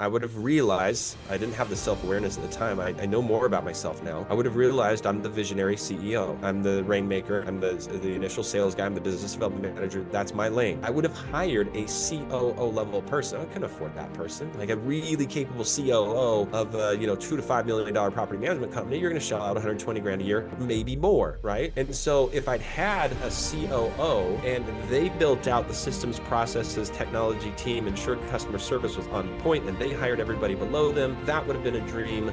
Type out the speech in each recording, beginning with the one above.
I would have realized I didn't have the self-awareness at the time. I know more about myself now. I would have realized I'm the visionary CEO. I'm the rainmaker. I'm the initial sales guy. I'm the business development manager. That's my lane. I would have hired a COO level person. I couldn't afford that person. Like a really capable COO of a, $2 to $5 million property management company, you're going to shell out 120 grand a year, maybe more, right? And so if I'd had a COO and they built out the systems, processes, technology team, ensured customer service was on point, and they hired everybody below them, that would have been a dream,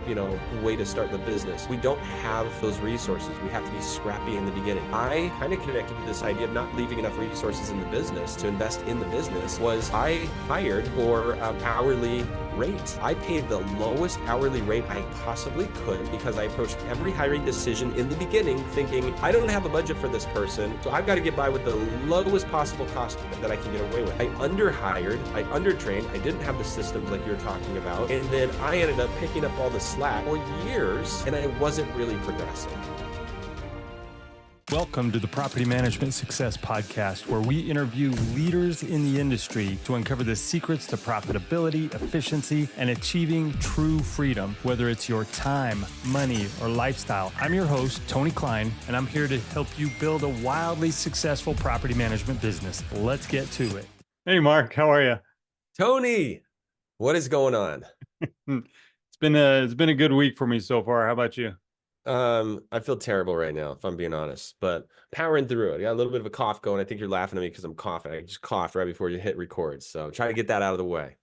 way to start the business. We don't have those resources. We have to be scrappy in the beginning. I kind of connected to this idea of not leaving enough resources in the business to invest in the business was I hired for hourly rate. I paid the lowest hourly rate I possibly could because I approached every hiring decision in the beginning thinking, I don't have a budget for this person, so I've got to get by with the lowest possible cost that I can get away with. I underhired, I undertrained, I didn't have the systems like you're talking about, and then I ended up picking up all the slack for years, and I wasn't really progressing. Welcome to the Property Management Success Podcast, where we interview leaders in the industry to uncover the secrets to profitability, efficiency, and achieving true freedom, whether it's your time, money, or lifestyle. I'm your host, Tony Cline, and I'm here to help you build a wildly successful property management business. Let's get to it. Hey, Mark, how are you? Tony, what is going on? It's been a good week for me so far. How about you? I feel terrible right now, if I'm being honest, but powering through it. I got a little bit of a cough going. I think you're laughing at me because I'm coughing. I just coughed right before you hit record. So try to get that out of the way.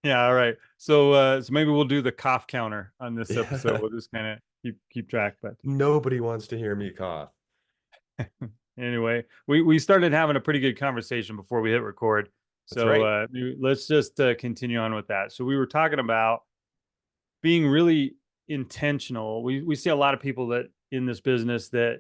Yeah, all right. So maybe we'll do the cough counter on this episode. We'll just kind of keep track, but nobody wants to hear me cough. Anyway, we started having a pretty good conversation before we hit record. That's right. Let's just continue on with that. So we were talking about being really intentional. We see a lot of people that in this business that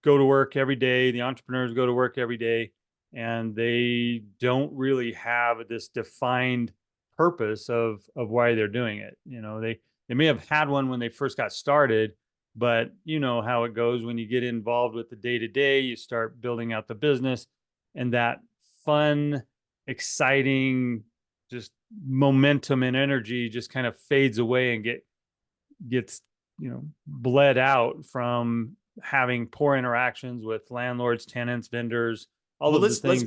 go to work every day. The entrepreneurs go to work every day, and they don't really have this defined purpose of why they're doing it. They may have had one when they first got started, but you know how it goes when you get involved with the day-to-day, you start building out the business, and that fun, exciting, just momentum and energy just kind of fades away and gets bled out from having poor interactions with landlords, tenants, vendors, all of the things.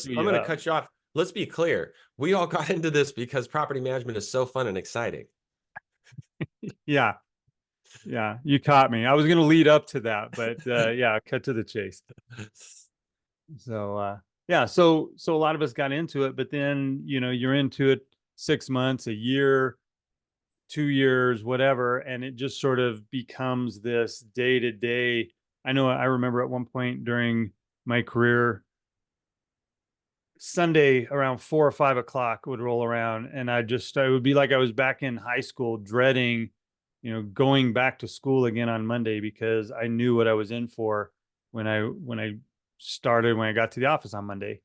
I'm going to cut you off. Let's be clear. We all got into this because property management is so fun and exciting. Yeah, you caught me. I was going to lead up to that, but cut to the chase. So so a lot of us got into it, but then you're into it 6 months, a year, 2 years, whatever, and it just sort of becomes this day-to-day. I remember at one point during my career, Sunday around 4 or 5 o'clock would roll around, and it would be like I was back in high school, dreading, going back to school again on Monday, because I knew what I was in for when I got to the office on Monday.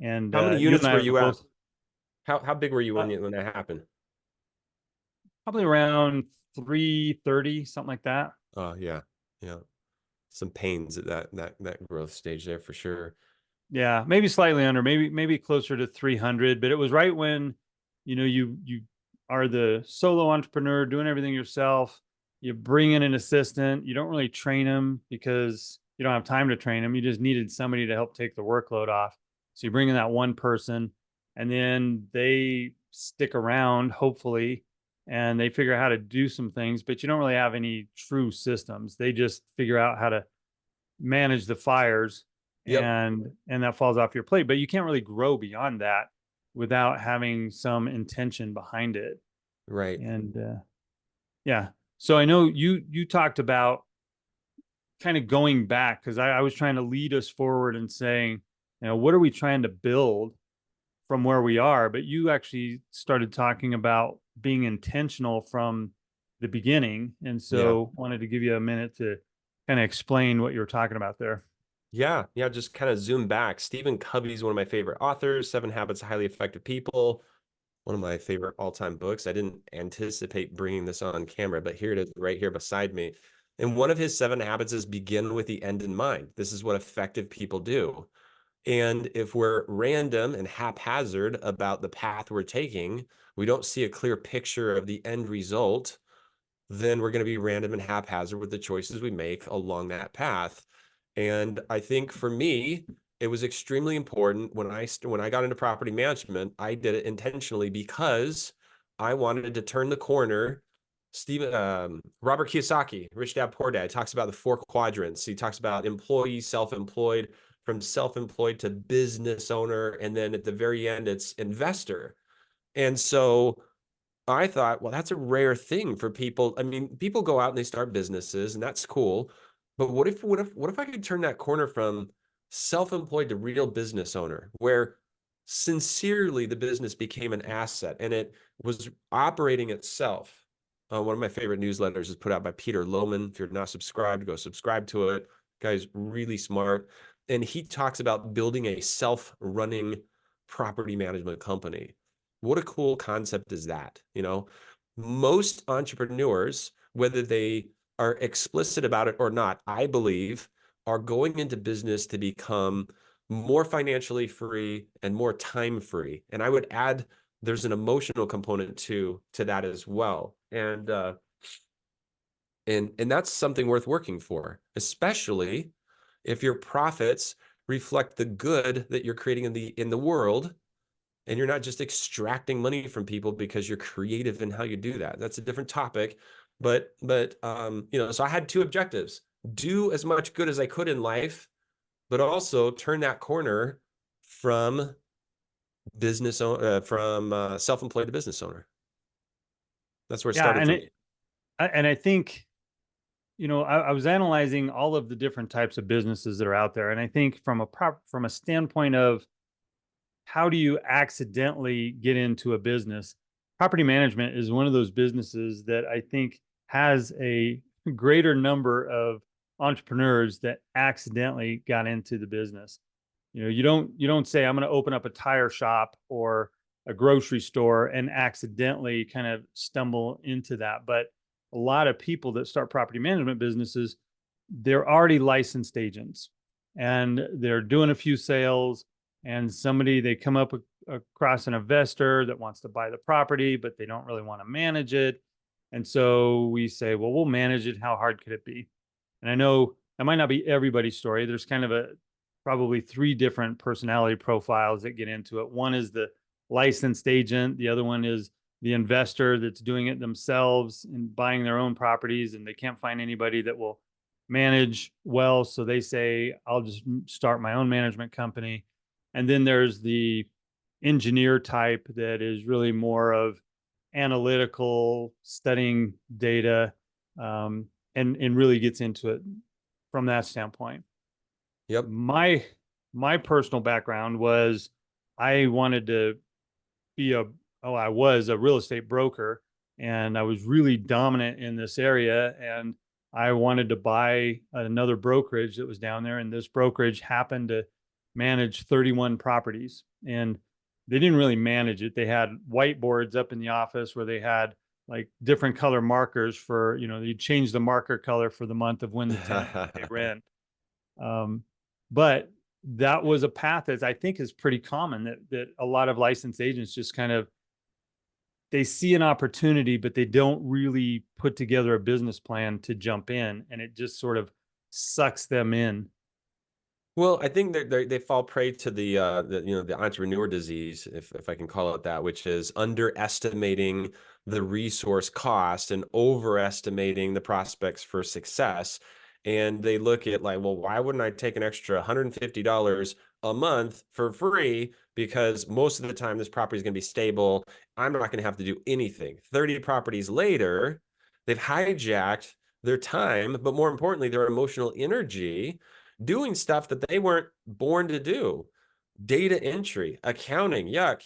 And how many units were you at? How big were you when that happened? Probably around 330, something like that. Oh, yeah. Some pains at that growth stage there for sure. Yeah, maybe slightly under, maybe closer to 300, but it was right when, you are the solo entrepreneur doing everything yourself. You bring in an assistant. You don't really train them because you don't have time to train them. You just needed somebody to help take the workload off. So you bring in that one person, and then they stick around, hopefully, and they figure out how to do some things, but you don't really have any true systems. They just figure out how to manage the fires. Yep. And that falls off your plate, but you can't really grow beyond that without having some intention behind it. Right. And so I know you talked about kind of going back, because I was trying to lead us forward and saying, what are we trying to build from where we are? But you actually started talking about being intentional from the beginning. And so wanted to give you a minute to kind of explain what you were talking about there. Yeah. Just kind of zoom back. Stephen Covey's one of my favorite authors, 7 Habits of Highly Effective People. One of my favorite all-time books. I didn't anticipate bringing this on camera, but here it is right here beside me. And one of his 7 habits is begin with the end in mind. This is what effective people do. And if we're random and haphazard about the path we're taking, we don't see a clear picture of the end result, then we're going to be random and haphazard with the choices we make along that path. And I think for me, it was extremely important when I got into property management. I did it intentionally because I wanted to turn the corner. Robert Kiyosaki, Rich Dad Poor Dad, talks about the four quadrants. He talks about employee, self-employed, from self-employed to business owner, and then at the very end, it's investor. And so I thought, well, that's a rare thing for people. I mean, people go out and they start businesses, and that's cool. But what if I could turn that corner from self-employed to real business owner, where sincerely the business became an asset and it was operating itself. One of my favorite newsletters is put out by Peter Lohman. If you're not subscribed, go subscribe to it. Guy's really smart. And he talks about building a self-running property management company. What a cool concept is that? Most entrepreneurs, whether they are explicit about it or not, I believe, are going into business to become more financially free and more time free. And I would add there's an emotional component to that as well. And that's something worth working for, especially if your profits reflect the good that you're creating in the world, and you're not just extracting money from people because you're creative in how you do that. That's a different topic. So I had two objectives: do as much good as I could in life, but also turn that corner from self-employed to business owner. That's where it Yeah, started for me. and I think, I was analyzing all of the different types of businesses that are out there, and I think from a standpoint of how do you accidentally get into a business, property management is one of those businesses that I think has a greater number of entrepreneurs that accidentally got into the business. You don't say I'm going to open up a tire shop or a grocery store and accidentally kind of stumble into that. But a lot of people that start property management businesses, they're already licensed agents and they're doing a few sales, and they come up across an investor that wants to buy the property, but they don't really want to manage it. And so we say, well, we'll manage it. How hard could it be? And I know that might not be everybody's story. There's kind of probably three different personality profiles that get into it. One is the licensed agent. The other one is the investor that's doing it themselves and buying their own properties, and they can't find anybody that will manage well. So they say, I'll just start my own management company. And then there's the engineer type that is really more of analytical, studying data, and really gets into it from that standpoint. Yep. My personal background was I wanted to be I was a real estate broker, and I was really dominant in this area, and I wanted to buy another brokerage that was down there, and this brokerage happened to manage 31 properties, and they didn't really manage it. They had whiteboards up in the office where they had like different color markers for, you change the marker color for the month of when the tenant would pay rent. But that was a path that I think is pretty common, that a lot of licensed agents just kind of, they see an opportunity, but they don't really put together a business plan to jump in, and it just sort of sucks them in. Well, I think they fall prey to the entrepreneur disease, if I can call it that, which is underestimating the resource cost and overestimating the prospects for success. And they look at like, well, why wouldn't I take an extra $150 a month for free? Because most of the time this property is going to be stable. I'm not going to have to do anything. 30 properties later, they've hijacked their time, but more importantly, their emotional energy, doing stuff that they weren't born to do. Data entry, accounting, yuck,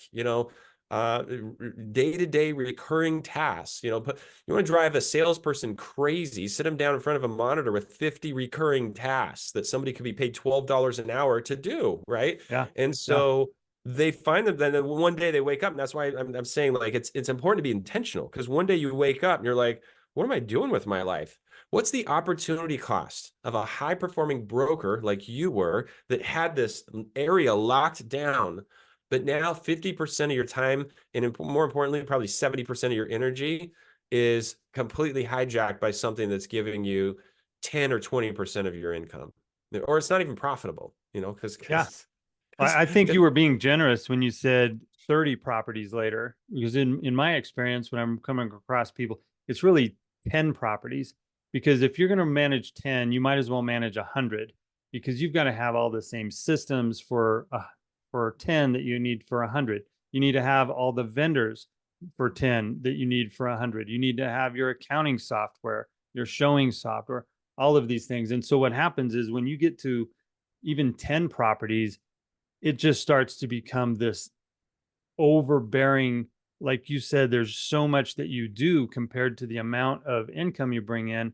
day-to-day recurring tasks, but you want to drive a salesperson crazy, sit them down in front of a monitor with 50 recurring tasks that somebody could be paid $12 an hour to do, right? Yeah. And Yeah. so they find them, then one day they wake up, and that's why I'm saying, like, it's important to be intentional, because one day you wake up and you're like, what am I doing with my life? What's the opportunity cost of a high performing broker like you were that had this area locked down, but now 50% of your time, and more importantly, probably 70% of your energy is completely hijacked by something that's giving you 10 or 20% of your income, or it's not even profitable, because Yeah. because I think you were being generous when you said 30 properties later, because in my experience, when I'm coming across people, it's really 10 properties. Because if you're going to manage 10, you might as well manage 100, because you've got to have all the same systems for 10 that you need for 100. You need to have all the vendors for 10 that you need for 100. You need to have your accounting software, your showing software, all of these things. And so what happens is when you get to even 10 properties, it just starts to become this overbearing. Like you said, there's so much that you do compared to the amount of income you bring in,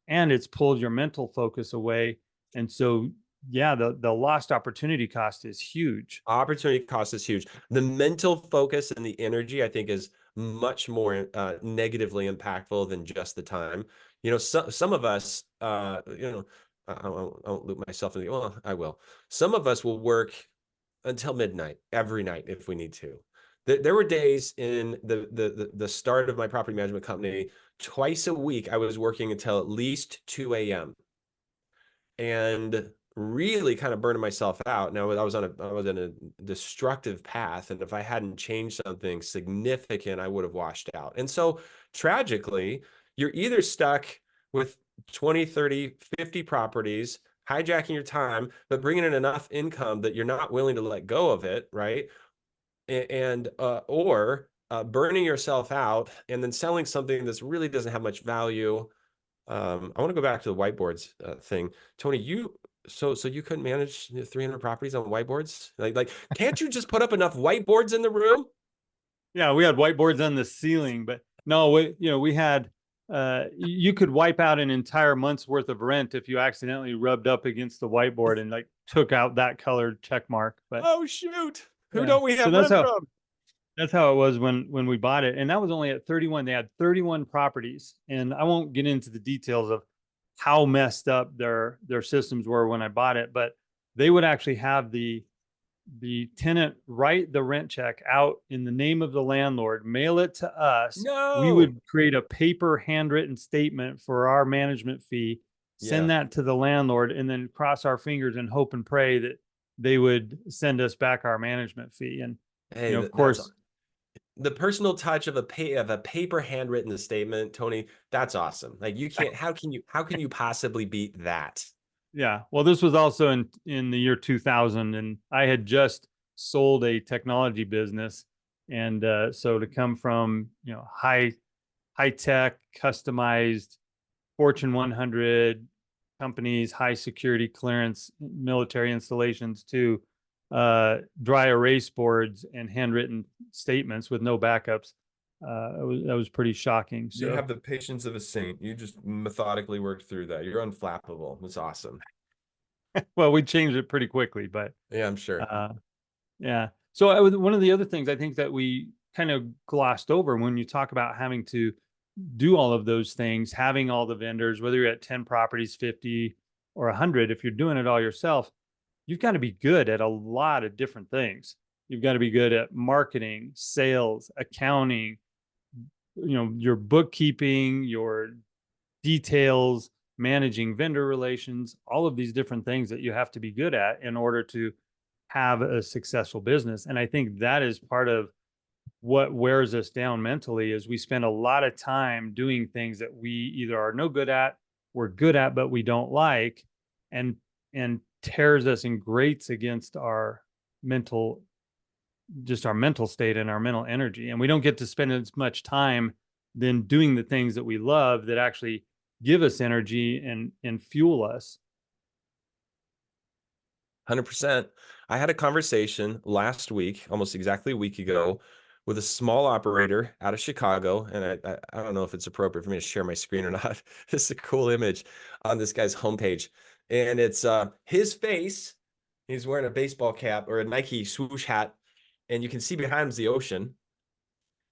and it's pulled your mental focus away. And so, yeah, the lost opportunity cost is huge. Opportunity cost is huge. The mental focus and the energy, I think, is much more negatively impactful than just the time. Some of us, I won't loop myself in well, I will. Some of us will work until midnight every night if we need to. There were days in the start of my property management company, twice a week, I was working until at least 2 a.m. and really kind of burning myself out. Now I was in a destructive path, and if I hadn't changed something significant, I would have washed out. And so tragically, you're either stuck with 20, 30, 50 properties, hijacking your time, but bringing in enough income that you're not willing to let go of it, right? And or burning yourself out and then selling something that really doesn't have much value. I want to go back to the whiteboards thing. Tony, so you couldn't manage 300 properties on whiteboards? Like, can't you just put up enough whiteboards in the room? Yeah, we had whiteboards on the ceiling, but no, we had you could wipe out an entire month's worth of rent if you accidentally rubbed up against the whiteboard and like took out that colored check mark. But Oh, shoot. Who yeah, don't we so have rent from? that's how it was when we bought it, and that was only at 31. They had 31 properties, and I won't get into the details of how messed up their systems were when I bought it, but they would actually have the tenant write the rent check out in the name of the landlord, mail it to us. We No. would create a paper handwritten statement for our management fee, Yeah. send that to the landlord, and then cross our fingers and hope and pray that they would send us back our management fee. And Hey, of that's course, the personal touch of a paper handwritten statement, Tony. That's awesome. Like, you can't. How can you possibly beat that? yeah. Well, this was also in the year 2000, and I had just sold a technology business, and so to come from high tech, customized Fortune 100 companies, high security clearance, military installations to dry erase boards and handwritten statements with no backups. That was pretty shocking. You So, have the patience of a saint. You just methodically worked through that. You're unflappable. It's awesome. well, we changed it pretty quickly, but Yeah, I'm sure. uh, yeah. So one of the other things I think that we kind of glossed over when you talk about having to do all of those things, having all the vendors, whether you're at 10 properties, 50 or 100, if you're doing it all yourself, you've got to be good at a lot of different things. You've got to be good at marketing, sales, accounting, your bookkeeping, your details, managing vendor relations, all of these different things that you have to be good at in order to have a successful business. And I think that is part of what wears us down mentally is we spend a lot of time doing things that we either are no good at, we're good at, but we don't like, and and tears us and grates against mental our mental state and our mental energy. And we don't get to spend as much time then doing the things that we love that actually give us energy and fuel us. 100%. I had a conversation last week, almost exactly a week ago, with a small operator out of Chicago. And I don't know if it's appropriate for me to share my screen or not. This is a cool image on this guy's homepage. And it's his face. He's wearing a baseball cap or a Nike swoosh hat. And you can see behind him is the ocean.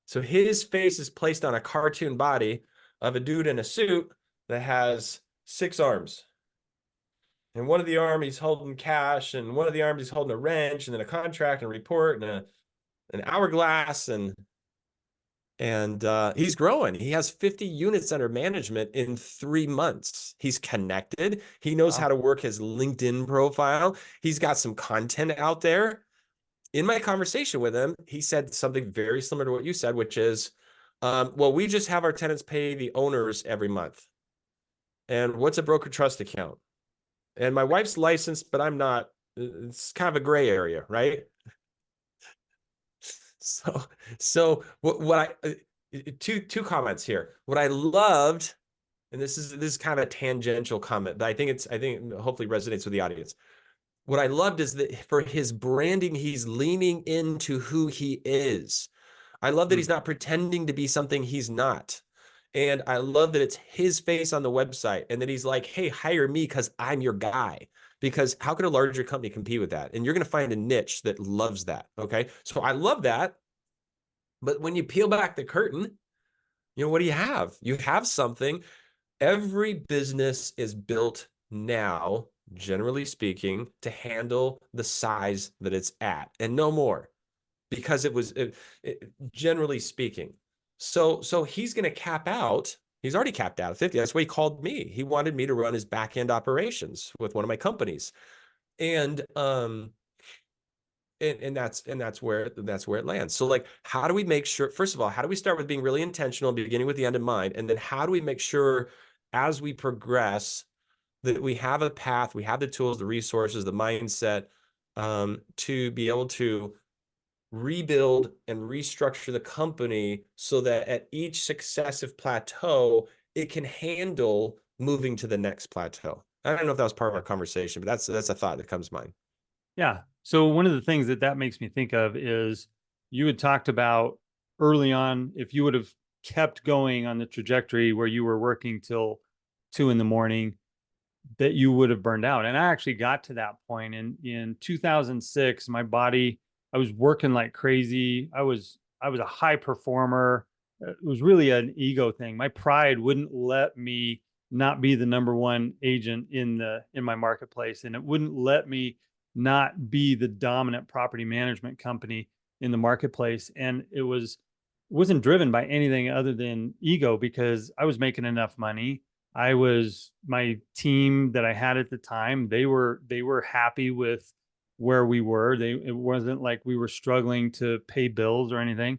So his face is placed on a cartoon body of a dude in a suit that has 6 arms. And one of the arms he's holding cash, and one of the arms he's holding a wrench, and then a contract and a report and an hourglass, and he's growing. He has 50 units under management in 3 months. He's connected. He knows how to work his LinkedIn profile. He's got some content out there. In my conversation with him, he said something very similar to what you said, which is, well, we just have our tenants pay the owners every month. And what's a broker trust account? And my wife's licensed, but I'm not. It's kind of a gray area, right? So what I two comments here. What I loved, and this is kind of a tangential comment, but I think it hopefully resonates with the audience. What I loved is that for his branding, he's leaning into who he is. I love that he's not pretending to be something he's not. And I love that it's his face on the website and that he's like, hey, hire me because I'm your guy. Because how could a larger company compete with that? And you're going to find a niche that loves that. Okay. So I love that. But when you peel back the curtain, what do you have? You have something. Every business is built now, generally speaking, to handle the size that it's at and no more, because it was generally speaking. So he's going to cap out. He's already capped out at 50. That's why he called me. He wanted me to run his back end operations with one of my companies. And that's where it lands. So like, how do we make sure, first of all, how do we start with being really intentional, beginning with the end in mind? And then how do we make sure as we progress that we have a path, we have the tools, the resources, the mindset, to be able to rebuild and restructure the company so that at each successive plateau, it can handle moving to the next plateau. I don't know if that was part of our conversation, but that's a thought that comes to mind. Yeah. So one of the things that makes me think of is you had talked about early on, if you would have kept going on the trajectory where you were working till 2 a.m, that you would have burned out. And I actually got to that point in 2006. My body, I was working like crazy. I was a high performer. It was really an ego thing. My pride wouldn't let me not be the number one agent in my marketplace, and it wouldn't let me not be the dominant property management company in the marketplace. And wasn't driven by anything other than ego, because I was making enough money. My team that I had at the time, they were happy with where we were. It wasn't like we were struggling to pay bills or anything.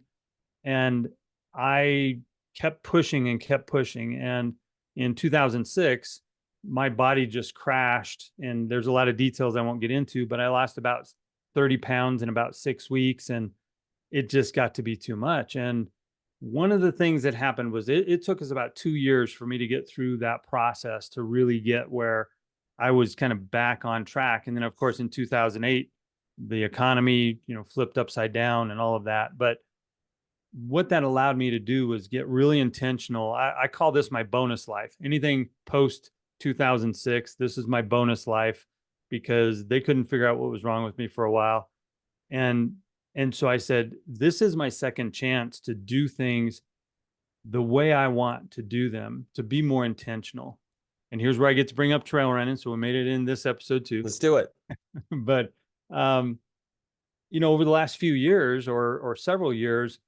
And I kept pushing and kept pushing. And in 2006, my body just crashed. And there's a lot of details I won't get into, but I lost about 30 pounds in about 6 weeks. And it just got to be too much. And one of the things that happened was it took us about 2 years for me to get through that process to really get where I was kind of back on track. And then, of course, in 2008, the economy, flipped upside down and all of that. But what that allowed me to do was get really intentional. I call this my bonus life. Anything post 2006, this is my bonus life, because they couldn't figure out what was wrong with me for a while. And so I said, this is my second chance to do things the way I want to do them, to be more intentional. And here's where I get to bring up trail running. So we made it in this episode too. Let's do it. But, over the last few years or several years,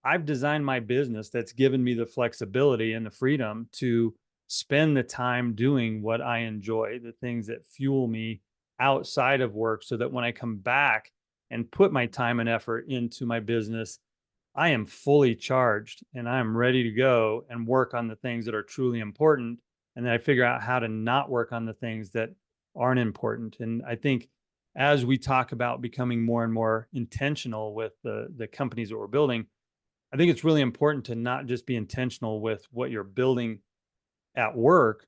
I've designed my business that's given me the flexibility and the freedom to spend the time doing what I enjoy, the things that fuel me outside of work, so that when I come back and put my time and effort into my business, I am fully charged and I'm ready to go and work on the things that are truly important. And then I figure out how to not work on the things that aren't important. And I think as we talk about becoming more and more intentional with the companies that we're building, I think it's really important to not just be intentional with what you're building at work,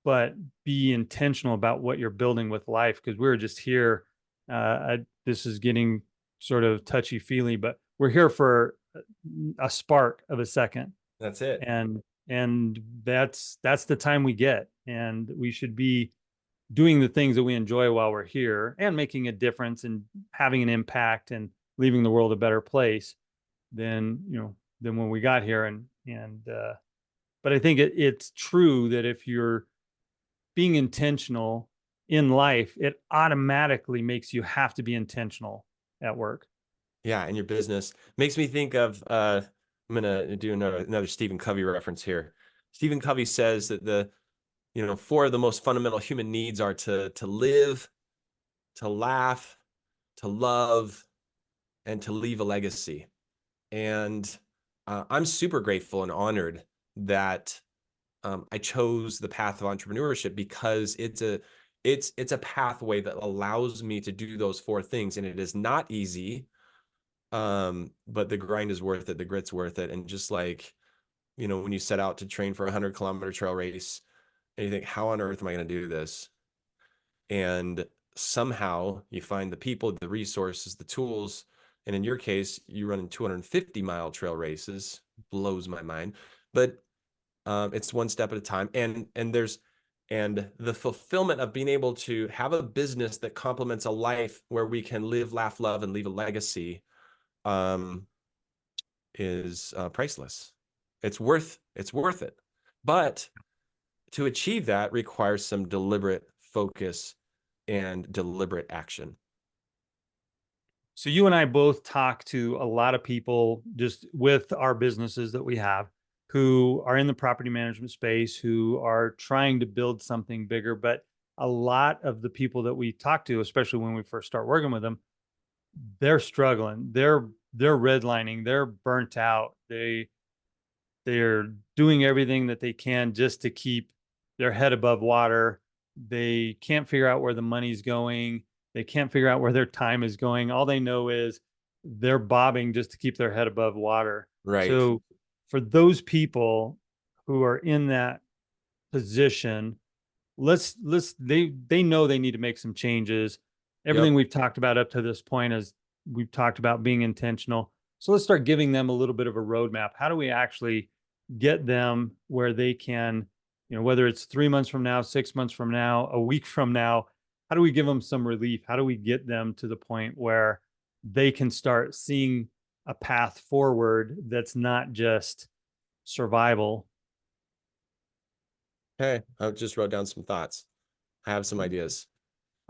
but be intentional about what you're building with life. Because we're just here. This is getting sort of touchy feely, but we're here for a spark of a second. That's it. And that's the time we get. And we should be doing the things that we enjoy while we're here and making a difference and having an impact and leaving the world a better place than when we got here. And But I think it's true that if you're being intentional in life, it automatically makes you have to be intentional at work. Yeah, in your business. Makes me think of I'm gonna do another Stephen Covey reference here. Stephen Covey says that four of the most fundamental human needs are to live, to laugh, to love, and to leave a legacy. And I'm super grateful and honored that I chose the path of entrepreneurship because it's a pathway that allows me to do those four things, and it is not easy. But the grind is worth it, the grit's worth it. And just like, when you set out to train for a 100-kilometer trail race and you think, how on earth am I going to do this? And somehow you find the people, the resources, the tools. And in your case, you run in 250-mile trail races, blows my mind. But it's one step at a time. And the fulfillment of being able to have a business that complements a life where we can live, laugh, love, and leave a legacy um, is priceless. It's worth it. But to achieve that requires some deliberate focus and deliberate action. So you and I both talk to a lot of people just with our businesses that we have who are in the property management space, who are trying to build something bigger. But a lot of the people that we talk to, especially when we first start working with them, they're struggling. They're redlining. They're burnt out. They're doing everything that they can just to keep their head above water. They can't figure out where the money's going. They can't figure out where their time is going. All they know is they're bobbing just to keep their head above water. Right. So for those people who are in that position, they know they need to make some changes. Everything Yep. we've talked about up to this point is we've talked about being intentional. So let's start giving them a little bit of a roadmap. How do we actually get them where they can, whether it's 3 months from now, 6 months from now, a week from now, how do we give them some relief? How do we get them to the point where they can start seeing a path forward that's not just survival? Okay. I just wrote down some thoughts. I have some ideas.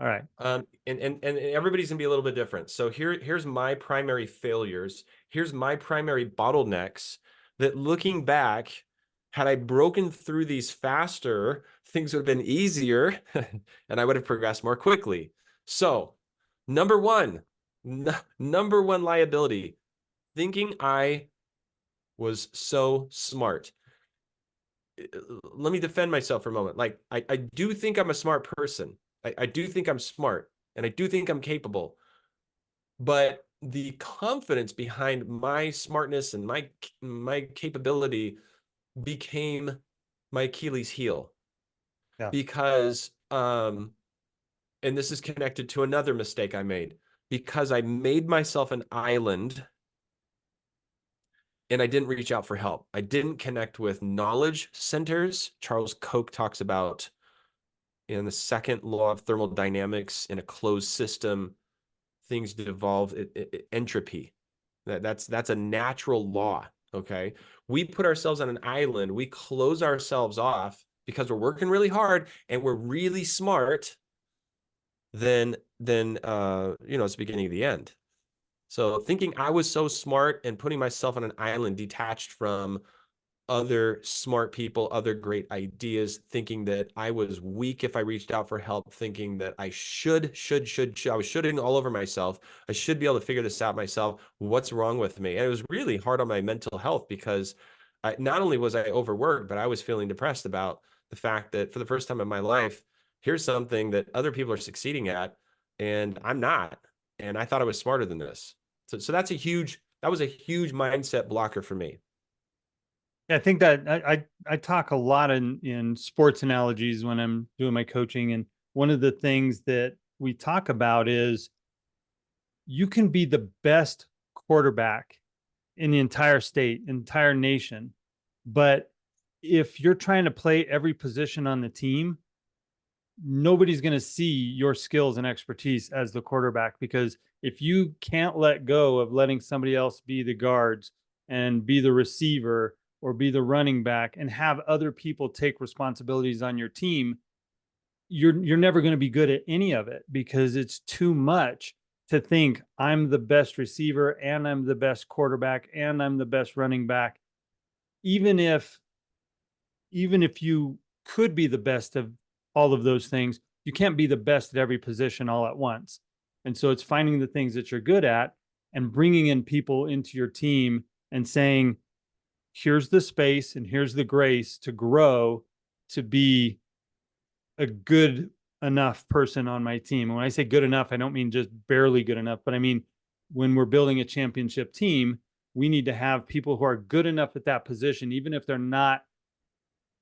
All right. And everybody's gonna be a little bit different. So here's my primary failures. Here's my primary bottlenecks that, looking back, had I broken through these faster, things would have been easier and I would have progressed more quickly. So number one, number one liability, thinking I was so smart. Let me defend myself for a moment. Like, I do think I'm a smart person. I do think I'm smart and I do think I'm capable, but the confidence behind my smartness and my capability became my Achilles heel Yeah. because and this is connected to another mistake I made, because I made myself an island and I didn't reach out for help. I didn't connect with knowledge centers. Charles Koch talks about, in the second law of thermodynamics, in a closed system, things devolve entropy. That's a natural law. Okay. We put ourselves on an island. We close ourselves off because we're working really hard and we're really smart. Then it's the beginning of the end. So thinking I was so smart and putting myself on an island detached from other smart people, other great ideas, thinking that I was weak if I reached out for help, thinking that I should. I was shoulding all over myself. I should be able to figure this out myself. What's wrong with me? And it was really hard on my mental health because not only was I overworked, but I was feeling depressed about the fact that for the first time in my life, here's something that other people are succeeding at, and I'm not. And I thought I was smarter than this. So that was a huge mindset blocker for me. I think that I talk a lot in sports analogies when I'm doing my coaching. And one of the things that we talk about is you can be the best quarterback in the entire state, entire nation. But if you're trying to play every position on the team, nobody's going to see your skills and expertise as the quarterback, because if you can't let go of letting somebody else be the guards and be the receiver or be the running back and have other people take responsibilities on your team, you're never going to be good at any of it, because it's too much to think I'm the best receiver and I'm the best quarterback and I'm the best running back. Even if you could be the best of all of those things, you can't be the best at every position all at once. And so it's finding the things that you're good at and bringing in people into your team and saying, here's the space and here's the grace to grow to be a good enough person on my team. And when I say good enough, I don't mean just barely good enough, but I mean, when we're building a championship team, we need to have people who are good enough at that position, even if they're not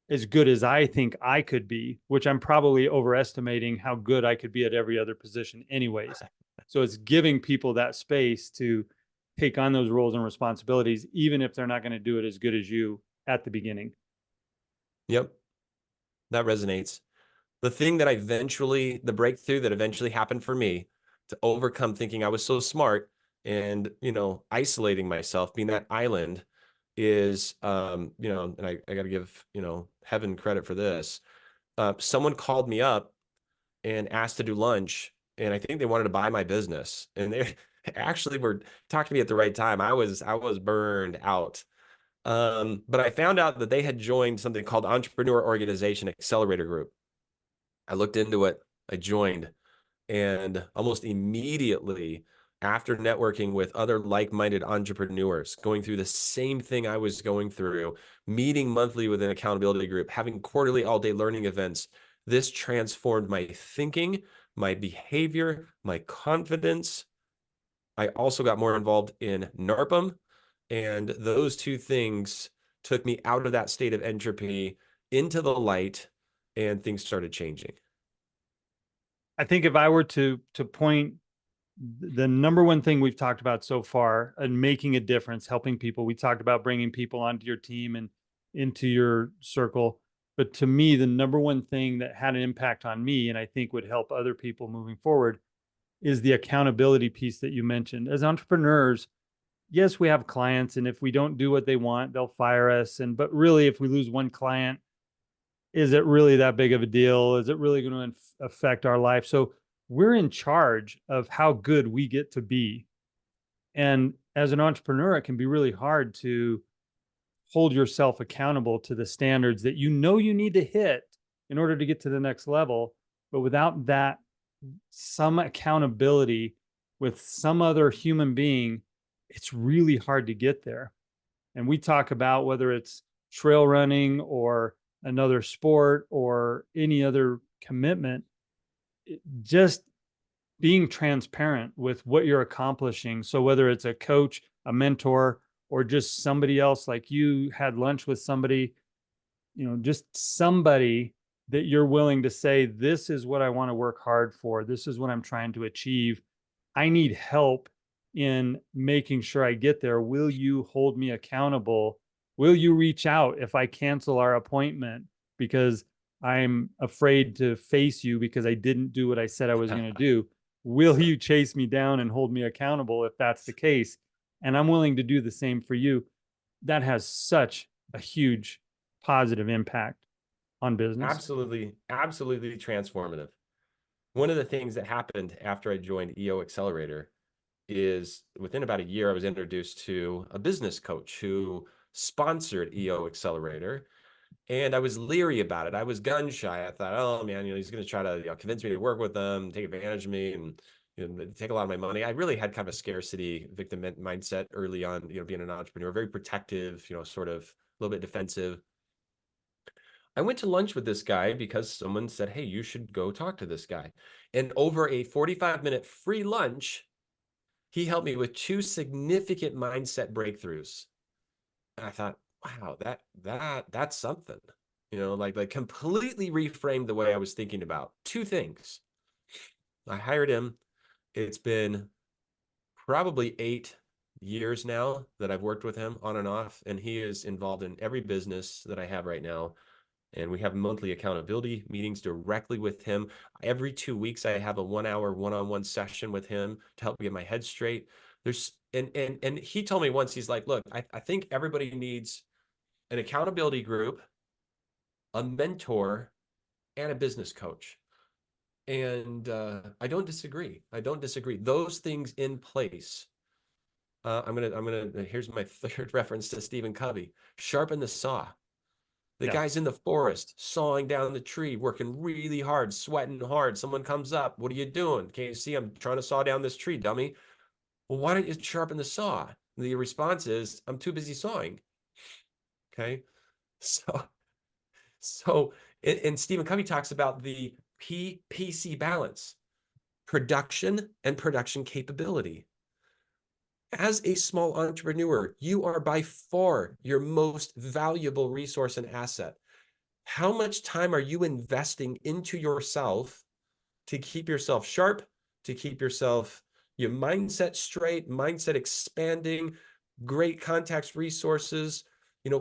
as good as I think I could be, which I'm probably overestimating how good I could be at every other position anyways. So it's giving people that space to take on those roles and responsibilities, even if they're not going to do it as good as you at the beginning. Yep, that resonates. The breakthrough that eventually happened for me to overcome thinking I was so smart and, isolating myself, being that island, is, and I got to give, heaven credit for this. Someone called me up and asked to do lunch, and I think they wanted to buy my business, and they actually were talking to me at the right time. I was burned out. But I found out that they had joined something called Entrepreneur Organization Accelerator Group. I looked into it, I joined, and almost immediately after networking with other like-minded entrepreneurs, going through the same thing I was going through, meeting monthly with an accountability group, having quarterly all-day learning events, this transformed my thinking, my behavior, my confidence. I also got more involved in NARPM, and those two things took me out of that state of entropy into the light, and things started changing. I think if I were to point the number one thing we've talked about so far and making a difference, helping people, we talked about bringing people onto your team and into your circle. But to me, the number one thing that had an impact on me, and I think would help other people moving forward, is the accountability piece that you mentioned. As entrepreneurs, yes, we have clients, and if we don't do what they want, they'll fire us. But really, if we lose one client, is it really that big of a deal? Is it really going to affect our life? So we're in charge of how good we get to be. And as an entrepreneur, it can be really hard to hold yourself accountable to the standards that you need to hit in order to get to the next level. But without that, some accountability with some other human being, it's really hard to get there. And we talk about whether it's trail running or another sport or any other commitment, just being transparent with what you're accomplishing. So whether it's a coach, a mentor, or just somebody else, like you had lunch with somebody, just somebody that you're willing to say, this is what I want to work hard for. This is what I'm trying to achieve. I need help in making sure I get there. Will you hold me accountable? Will you reach out if I cancel our appointment because I'm afraid to face you because I didn't do what I said I was going to do? Will you chase me down and hold me accountable if that's the case? And I'm willing to do the same for you. That has such a huge positive impact on business. Absolutely, absolutely transformative. One of the things that happened after I joined EO Accelerator is within about a year, I was introduced to a business coach who sponsored EO Accelerator. And I was leery about it. I was gun shy. I thought, oh man, he's going to try to convince me to work with them, take advantage of me, and take a lot of my money. I really had kind of a scarcity victim mindset early on. Being an entrepreneur, very protective, sort of a little bit defensive. I went to lunch with this guy because someone said, hey, you should go talk to this guy. And over a 45-minute free lunch, he helped me with two significant mindset breakthroughs. And I thought, wow, that's something. Like completely reframed the way I was thinking about two things. I hired him. It's been probably 8 years now that I've worked with him on and off, and he is involved in every business that I have right now. And we have monthly accountability meetings directly with him. Every 2 weeks, I have a 1-hour one-on-one session with him to help me get my head straight. And he told me once, he's like, look, I think everybody needs an accountability group, a mentor, and a business coach. And I don't disagree. I don't disagree. Those things in place. Here's my third reference to Stephen Covey. Sharpen the saw. The Yeah. guy's in the forest, sawing down the tree, working really hard, sweating hard. Someone comes up. What are you doing? Can't you see I'm trying to saw down this tree, dummy? Well, why don't you sharpen the saw? The response is, I'm too busy sawing. Okay. So, so, and Stephen Covey talks about the PPC balance, production and production capability. As a small entrepreneur, you are by far your most valuable resource and asset. How much time are you investing into yourself to keep yourself sharp, to keep your mindset straight, mindset expanding, great contacts, resources? You know,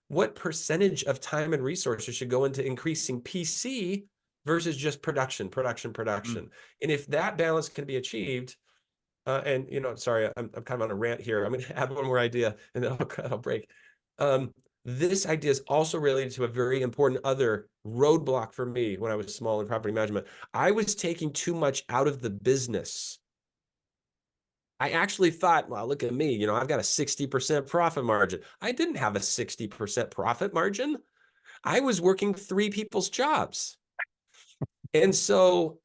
what percentage of time and resources should go into increasing PC versus just production, production, production? And if that balance can be achieved, and sorry, I'm kind of on a rant here. I'm going to add one more idea, and then I'll break. This idea is also related to a very important other roadblock for me when I was small in property management. I was taking too much out of the business. I actually thought, well, look at me, I've got a 60% profit margin. I didn't have a 60% profit margin. I was working three people's jobs. And so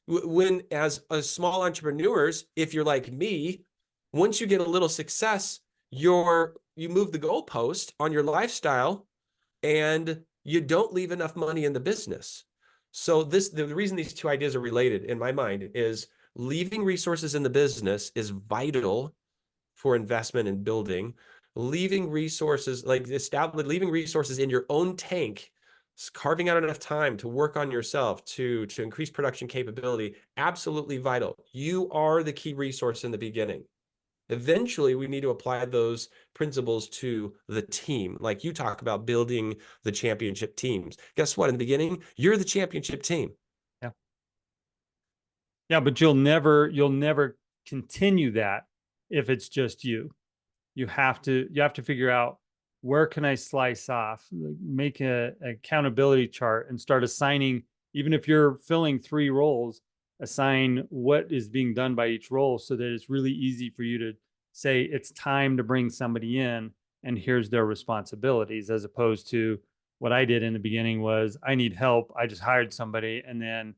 when as small entrepreneurs, if you're like me, once you get a little success, you move the goalpost on your lifestyle and you don't leave enough money in the business. So the reason these two ideas are related in my mind is leaving resources in the business is vital for investment and building. Leaving resources leaving resources in your own tank, carving out enough time to work on yourself to increase production capability, absolutely vital. You are the key resource in the beginning. Eventually, we need to apply those principles to the team. Like you talk about building the championship teams. Guess what? In the beginning, you're the championship team. Yeah. Yeah, but you'll never continue that if it's just you. You have to figure out, where can I slice off, make an accountability chart and start assigning, even if you're filling 3 roles, assign what is being done by each role so that it's really easy for you to say it's time to bring somebody in and here's their responsibilities, as opposed to what I did in the beginning was, I need help. I just hired somebody and then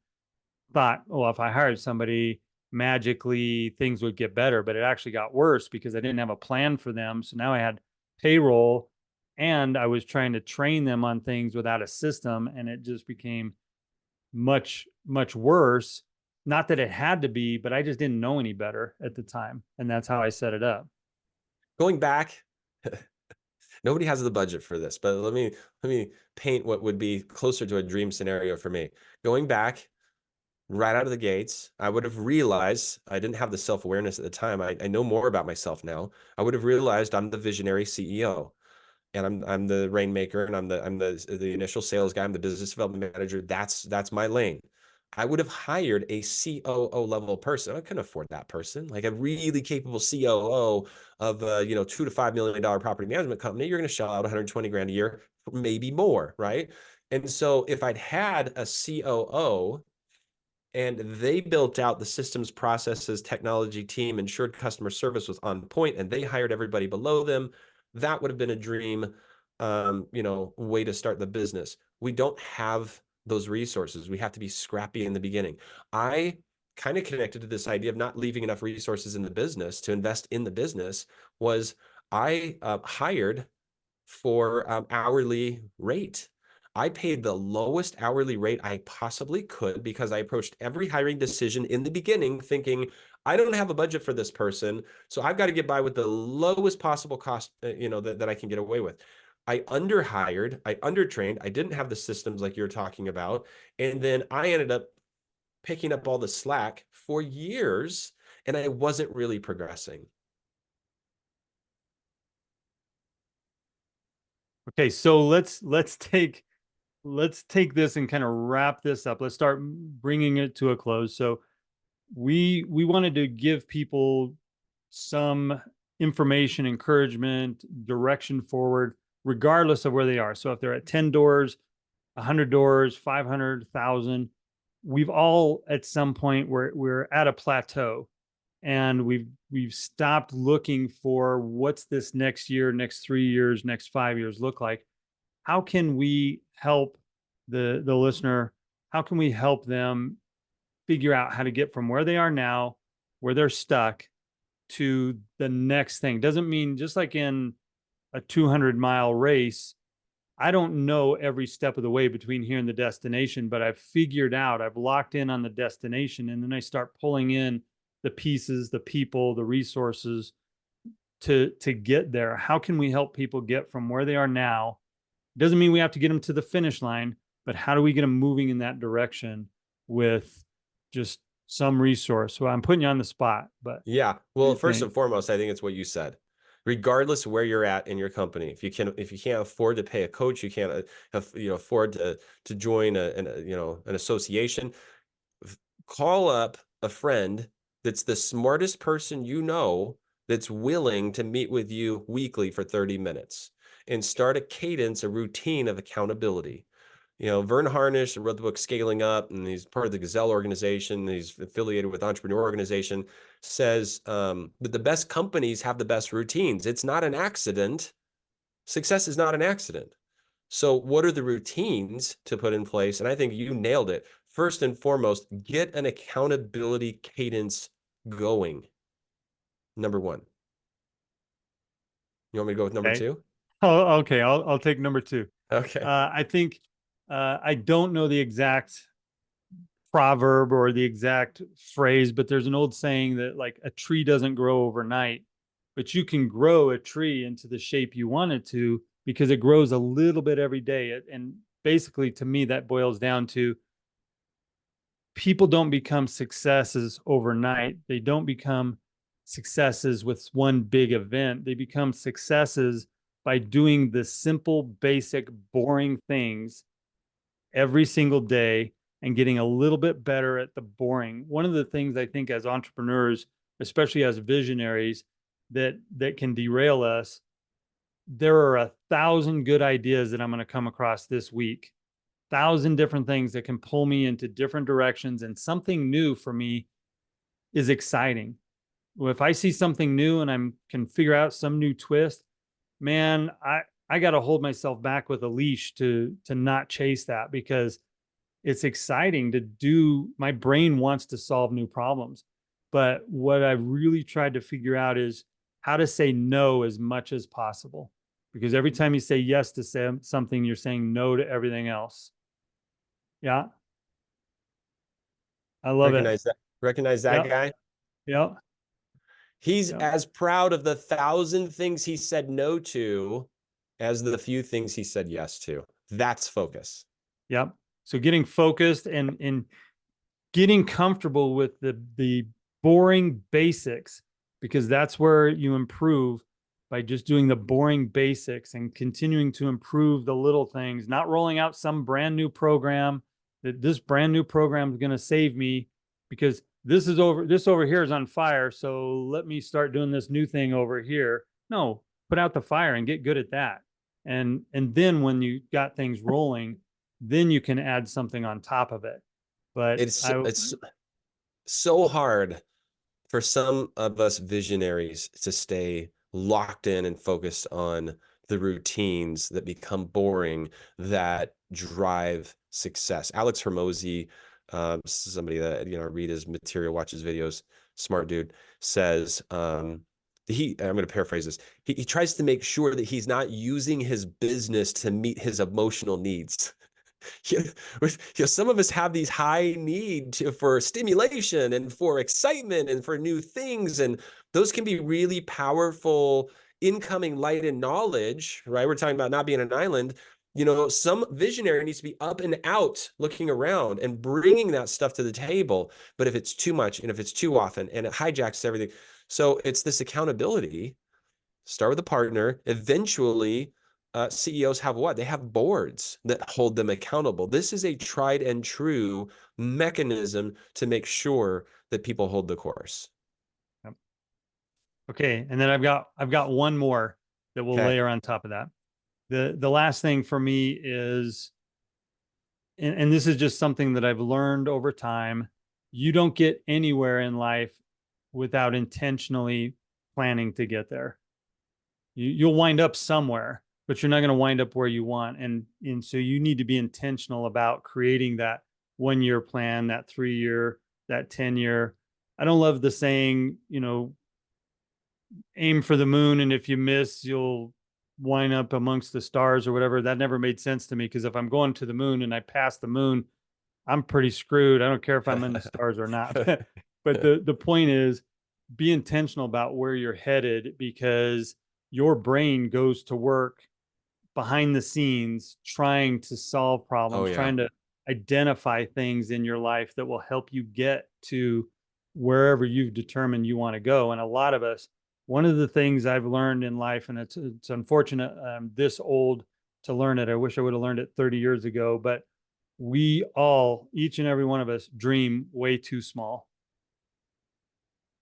thought, well, if I hired somebody, magically things would get better, but it actually got worse because I didn't have a plan for them. So now I had payroll and I was trying to train them on things without a system, and it just became much, much worse. Not that it had to be, but I just didn't know any better at the time. And that's how I set it up. Going back, nobody has the budget for this, but let me paint what would be closer to a dream scenario for me. Going back, right out of the gates, I would have realized I didn't have the self-awareness at the time. I know more about myself now. I would have realized I'm the visionary CEO, and I'm the rainmaker, and I'm the initial sales guy. I'm the business development manager. That's my lane. I would have hired a COO level person. I couldn't afford that person. Like a really capable COO of a $2 to $5 million property management company. You're going to shell out 120 grand a year, maybe more, right? And so if I'd had a COO and they built out the systems, processes, technology team, ensured customer service was on point, and they hired everybody below them, that would have been a dream, way to start the business. We don't have those resources. We have to be scrappy in the beginning. I kind of connected to this idea of not leaving enough resources in the business to invest in the business. Was I hired for hourly rate. I paid the lowest hourly rate I possibly could because I approached every hiring decision in the beginning thinking, I don't have a budget for this person, so I've got to get by with the lowest possible cost, that I can get away with. I underhired, I undertrained, I didn't have the systems like you're talking about, and then I ended up picking up all the slack for years, and I wasn't really progressing. Okay, so let's take this and kind of wrap this up. Let's start bringing it to a close. So we wanted to give people some information, encouragement, direction forward regardless of where they are. So if they're at 10 doors, 100 doors, 500, 1,000, we've all at some point we're at a plateau, and we've stopped looking for what's this next year, next 3 years, next 5 years look like. How can we help the listener? How can we help them figure out how to get from where they are now, where they're stuck, to the next thing? Doesn't mean, just like in a 200-mile race, I don't know every step of the way between here and the destination, but I've figured out, I've locked in on the destination, and then I start pulling in the pieces, the people, the resources to get there. How can we help people get from where they are now? Doesn't mean we have to get them to the finish line, but how do we get them moving in that direction with just some resource? So I'm putting you on the spot, but Yeah. Well, first and foremost, I think it's what you said. Regardless of where you're at in your company, if you can't afford to pay a coach, you can't afford to join an association, call up a friend that's the smartest person you know, that's willing to meet with you weekly for 30 minutes, and start a cadence, a routine of accountability. Vern Harnish wrote the book Scaling Up, and he's part of the Gazelle organization. He's affiliated with Entrepreneur Organization, says that the best companies have the best routines. It's not an accident. Success is not an accident. So what are the routines to put in place? And I think you nailed it. First and foremost, get an accountability cadence going. Number one. You want me to go with number two? Oh, okay. I'll take number two. Okay. I think I don't know the exact proverb or the exact phrase, but there's an old saying that, like, a tree doesn't grow overnight, but you can grow a tree into the shape you want it to, because it grows a little bit every day. And basically, to me, that boils down to, people don't become successes overnight. They don't become successes with one big event. They become successes by doing the simple, basic, boring things every single day and getting a little bit better at the boring. One of the things I think as entrepreneurs, especially as visionaries, that can derail us, there are 1,000 good ideas that I'm going to come across this week, 1,000 different things that can pull me into different directions, and something new for me is exciting. If I see something new and I can figure out some new twist, man, I got to hold myself back with a leash to not chase that, because it's exciting to do. My brain wants to solve new problems. But what I've really tried to figure out is how to say no as much as possible. Because every time you say yes to something, you're saying no to everything else. Yeah. I love it. Recognize that Yep. guy? Yep. He's Yep. as proud of the 1,000 things he said no to as the few things he said yes to. That's focus. Yep. So getting focused and getting comfortable with the boring basics, because that's where you improve, by just doing the boring basics and continuing to improve the little things, not rolling out some brand new program that this brand new program is going to save me because this over here is on fire. So let me start doing this new thing over here. No, put out the fire and get good at that. And then when you got things rolling, then you can add something on top of it. But it's so hard for some of us visionaries to stay locked in and focused on the routines that become boring, that drive success. Alex Hermosi, somebody that read his material, watch his videos, smart dude, says I'm going to paraphrase this. He tries to make sure that he's not using his business to meet his emotional needs. Some of us have these high need for stimulation and for excitement and for new things, and those can be really powerful incoming light and knowledge, right? We're talking about not being an island. Some visionary needs to be up and out, looking around and bringing that stuff to the table. But if it's too much and if it's too often and it hijacks everything, so it's this accountability. Start with a partner. Eventually, CEOs have what? They have boards that hold them accountable. This is a tried and true mechanism to make sure that people hold the course. okay, and then I've got one more that we'll layer on top of that. The last thing for me is, and this is just something that I've learned over time, you don't get anywhere in life without intentionally planning to get there. You'll wind up somewhere, but you're not going to wind up where you want. And so you need to be intentional about creating that 1 year plan, that 3 year, that 10 year. I don't love the saying, aim for the moon, and if you miss, you'll wind up amongst the stars or whatever. That never made sense to me, because if I'm going to the moon and I pass the moon, I'm pretty screwed. I don't care if I'm in the stars or not. But the point is, be intentional about where you're headed, because your brain goes to work behind the scenes trying to solve problems, trying to identify things in your life that will help you get to wherever you've determined you want to go. And a lot of us, one of the things I've learned in life, and it's unfortunate I'm this old to learn it. I wish I would have learned it 30 years ago, but we all, each and every one of us, dream way too small.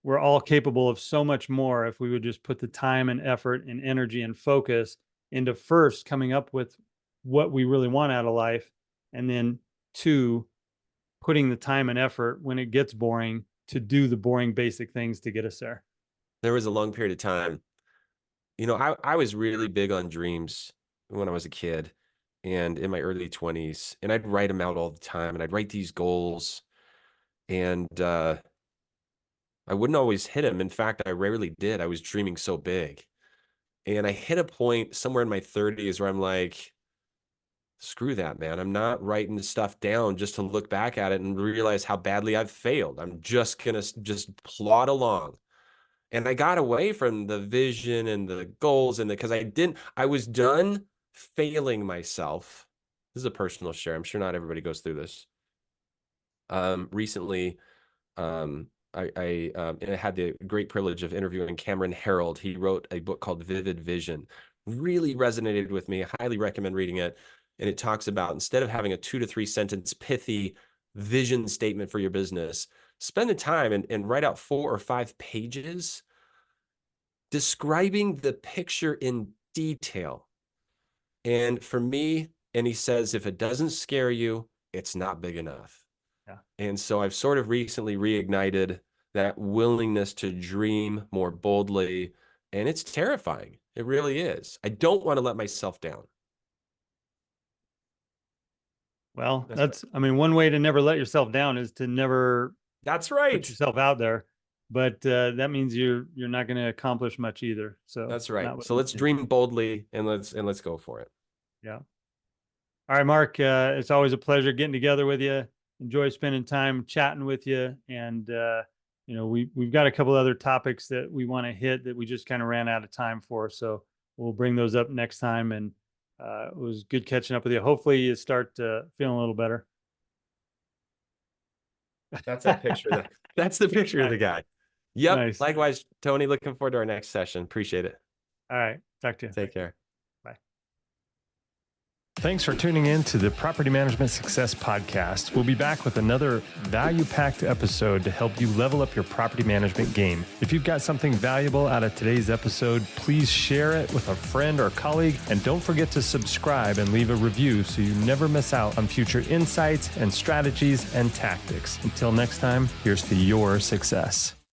We're all capable of so much more if we would just put the time and effort and energy and focus into first coming up with what we really want out of life, and then two, putting the time and effort when it gets boring to do the boring basic things to get us there. There was a long period of time. I was really big on dreams when I was a kid and in my early 20s, and I'd write them out all the time, and I'd write these goals, and I wouldn't always hit them. In fact, I rarely did. I was dreaming so big. And I hit a point somewhere in my 30s where I'm like, screw that, man. I'm not writing the stuff down just to look back at it and realize how badly I've failed. I'm just going to just plod along. And I got away from the vision and the goals, and because I was done failing myself. This is a personal share. I'm sure not everybody goes through this. Recently, I had the great privilege of interviewing Cameron Herold. He wrote a book called Vivid Vision. Really resonated with me. I highly recommend reading it. And it talks about, instead of having a 2 to 3 sentence pithy vision statement for your business, spend the time and write out 4 or 5 pages describing the picture in detail. And for me, and he says, if it doesn't scare you, it's not big enough. Yeah. And so I've sort of recently reignited that willingness to dream more boldly. And it's terrifying. It really is. I don't want to let myself down. Well, one way to never let yourself down is to never put yourself out there. But that means you're not going to accomplish much either. So that's right. So let's dream boldly and let's go for it. Yeah. All right, Mark. It's always a pleasure getting together with you. Enjoy spending time chatting with you. And we've got a couple other topics that we want to hit that we just kind of ran out of time for. So we'll bring those up next time. And it was good catching up with you. Hopefully you start feeling a little better. That's a picture. That's the picture of the guy. Yep. Nice. Likewise, Tony. Looking forward to our next session. Appreciate it. All right. Talk to you. Take care. Bye. Thanks for tuning in to the Property Management Success Podcast. We'll be back with another value-packed episode to help you level up your property management game. If you've got something valuable out of today's episode, please share it with a friend or colleague, and don't forget to subscribe and leave a review so you never miss out on future insights and strategies and tactics. Until next time, here's to your success.